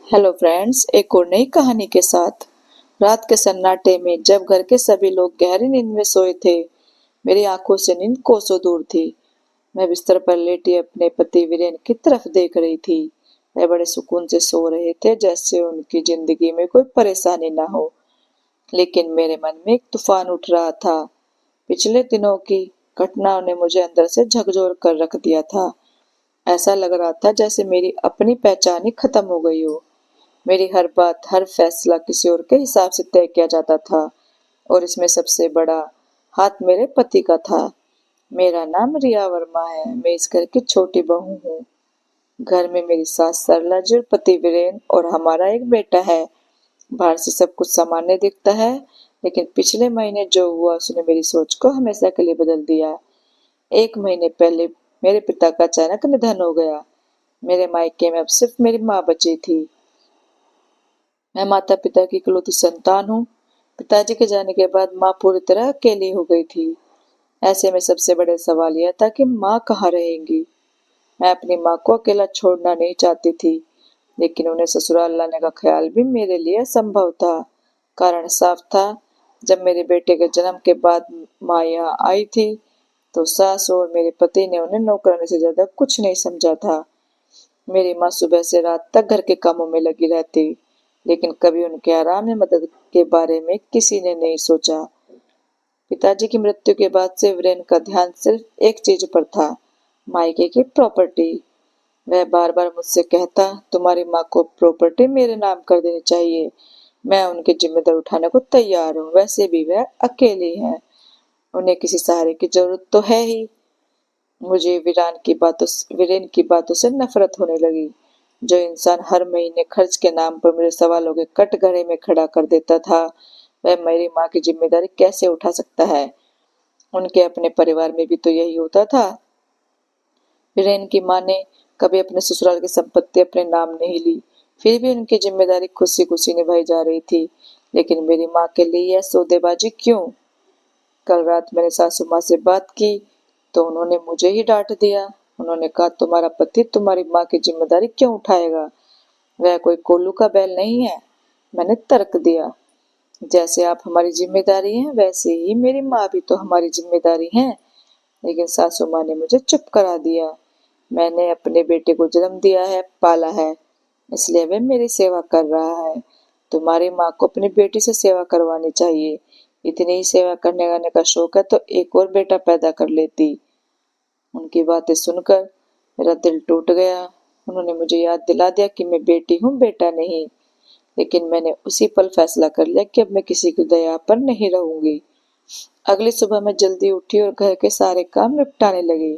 Hello friends, एक और नई कहानी के साथ। रात के सन्नाटे में जब घर के सभी लोग गहरी नींद में सोए थे, मेरी आंखों से नींद कोसों दूर थी। मैं बिस्तर पर लेटी अपने पति वीरेन की तरफ देख रही थी। वे बड़े सुकून से सो रहे थे, जैसे उनकी जिंदगी में कोई परेशानी ना हो। लेकिन मेरे मन में एक तूफान उठ रहा था। पिछले दिनों की घटनाओं ने मुझे अंदर से झकझोर कर रख दिया था। ऐसा लग रहा था जैसे मेरी अपनी पहचान ही खत्म हो गई हो। मेरी हर बात, हर फैसला किसी और के हिसाब से तय किया जाता था, और इसमें सबसे बड़ा हाथ मेरे पति का था। मेरा नाम रिया वर्मा है। मैं इस घर की छोटी बहू हूँ। घर में मेरी सास सरला जी और पति वीरेन और हमारा एक बेटा है। बाहर से सब कुछ सामान्य दिखता है, लेकिन पिछले महीने जो हुआ उसने मेरी सोच को हमेशा के लिए बदल दिया। 1 महीने पहले मेरे पिता का अचानक निधन हो गया। मेरे मायके में अब सिर्फ मेरी माँ बची थी। मैं माता पिता की इकलौती संतान हूँ। पिताजी के जाने के बाद माँ पूरी तरह अकेली हो गई थी। ऐसे में सबसे बड़े सवाल यह था कि माँ कहाँ रहेंगी। मैं अपनी माँ को अकेला छोड़ना नहीं चाहती थी, लेकिन उन्हें ससुराल लाने का ख्याल भी मेरे लिए असंभव था। कारण साफ था, जब मेरे बेटे के जन्म के बाद माँ यहाँ आई थी, तो सास और मेरे पति ने उन्हें नौकरानी से ज्यादा कुछ नहीं समझा था। मेरी माँ सुबह से रात तक घर के कामों में लगी रहती, लेकिन कभी उनके आराम या मदद के बारे में किसी ने नहीं सोचा। पिताजी की मृत्यु के बाद से वीरेन का ध्यान सिर्फ एक चीज पर था, मायके की प्रॉपर्टी। वह बार बार मुझसे कहता, तुम्हारी माँ को प्रॉपर्टी मेरे नाम कर देनी चाहिए। मैं उनकी जिम्मेदारी उठाने को तैयार हूँ। वैसे भी वह अकेली है, उन्हें किसी सहारे की जरूरत तो है ही। मुझे वीरेन की बातों से नफरत होने लगी। जो इंसान हर महीने खर्च के नाम पर मुझे सवालों के कटघरे में खड़ा कर देता था, वह मेरी माँ की जिम्मेदारी कैसे उठा सकता है। उनके अपने परिवार में भी तो यही होता था। वीरेन की माँ ने कभी अपने ससुराल की संपत्ति अपने नाम नहीं ली, फिर भी उनकी जिम्मेदारी खुशी खुशी निभाई जा रही थी। लेकिन मेरी माँ के लिए यह सौदेबाजी क्यों? कल रात मैंने सासू माँ से बात की, तो उन्होंने मुझे ही डांट दिया। उन्होंने कहा, तुम्हारा पति तुम्हारी माँ की जिम्मेदारी क्यों उठाएगा? वह कोई कोल्लू का बैल नहीं है। मैंने तर्क दिया, जैसे आप हमारी जिम्मेदारी हैं, वैसे ही मेरी माँ भी तो हमारी जिम्मेदारी है। लेकिन सासू माँ ने मुझे चुप करा दिया। मैंने अपने बेटे को जन्म दिया है, पाला है, इसलिए वह मेरी सेवा कर रहा है। तुम्हारी माँ को अपनी बेटी से सेवा करवानी चाहिए। इतनी ही सेवा करने का शौक है तो एक और बेटा पैदा कर लेती। उनकी बातें सुनकर मेरा दिल टूट गया। उन्होंने मुझे याद दिला दिया कि मैं बेटी हूँ, बेटा नहीं। लेकिन मैंने उसी पल फैसला कर लिया कि अब मैं किसी की दया पर नहीं रहूंगी। अगली सुबह मैं जल्दी उठी और घर के सारे काम निपटाने लगी।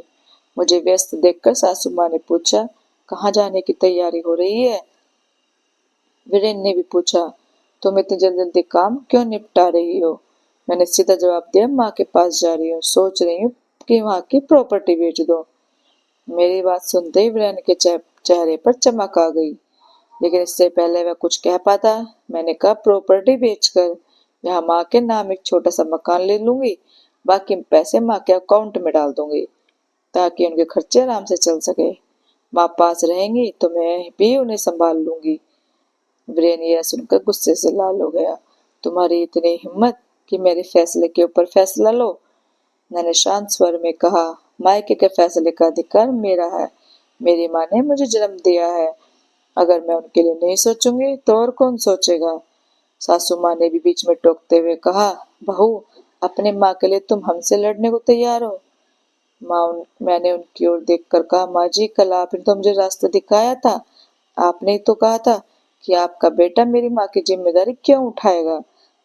मुझे व्यस्त देखकर सासू माँ ने पूछा, कहाँ जाने की तैयारी हो रही है? वीरेन ने भी पूछा, तुम इतनी जल्दी जल्दी काम क्यों निपटा रही हो? मैंने सीधा जवाब दिया, माँ के पास जा रही हूँ, सोच रही हूँ कि वहाँ की प्रॉपर्टी बेच दो। मेरी बात सुनते ही वीरेन के चेहरे पर चमक आ गई, लेकिन इससे पहले वह कुछ कह पाता, मैंने कहा, प्रॉपर्टी बेचकर यहाँ माँ के नाम एक छोटा सा मकान ले लूंगी। बाकी पैसे माँ के अकाउंट में डाल दूंगी, ताकि उनके खर्चे आराम से चल सके। माँ पास रहेंगी तो मैं भी उन्हें संभाल लूंगी। वीरेन यह सुनकर गुस्से से लाल हो गया। तुम्हारी इतनी हिम्मत कि मेरे फैसले के ऊपर फैसला लो? मैंने शांत स्वर में कहा, मायके के फैसले का अधिकार मेरा है। मेरी माँ ने मुझे जन्म दिया है। अगर मैं उनके लिए नहीं सोचूंगी तो और कौन सोचेगा? सासू माँ ने भी बीच में टोकते हुए कहा, बहू, अपने माँ के लिए तुम हमसे लड़ने को तैयार हो? मैंने उनकी ओर देखकर कहा, माँ जी, कल आपने तो मुझे रास्ता दिखाया था। आपने ही तो कहा था कि आपका बेटा मेरी माँ की जिम्मेदारी क्यों उठाएगा।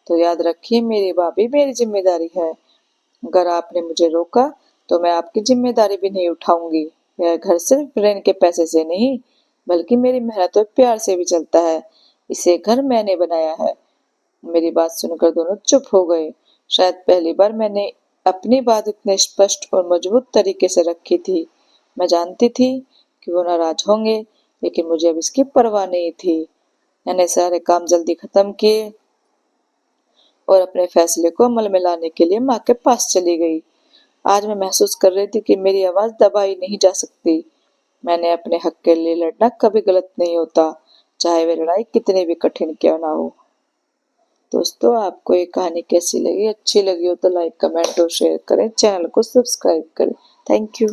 तो याद रखिए, मेरी माँ भी मेरी जिम्मेदारी है। अगर आपने मुझे रोका तो मैं आपकी जिम्मेदारी भी नहीं उठाऊंगी। यह घर सिर्फ रेंट के पैसे से नहीं, बल्कि मेरी मेहनत और प्यार से भी चलता है। इसे घर मैंने बनाया है। मेरी बात सुनकर दोनों चुप हो गए। शायद पहली बार मैंने अपनी बात इतने स्पष्ट और मजबूत तरीके से रखी थी। मैं जानती थी कि वो नाराज होंगे, लेकिन मुझे अब इसकी परवाह नहीं थी। मैंने सारे काम जल्दी खत्म किए और अपने फैसले को अमल में लाने के लिए माँ के पास चली गई। आज मैं महसूस कर रही थी कि मेरी आवाज दबाई नहीं जा सकती। मैंने अपने हक के लिए लड़ना कभी गलत नहीं होता, चाहे वे लड़ाई कितनी भी कठिन क्यों ना हो। दोस्तों, आपको ये कहानी कैसी लगी? अच्छी लगी हो तो लाइक, कमेंट और शेयर करें। चैनल को सब्सक्राइब करें। Thank you.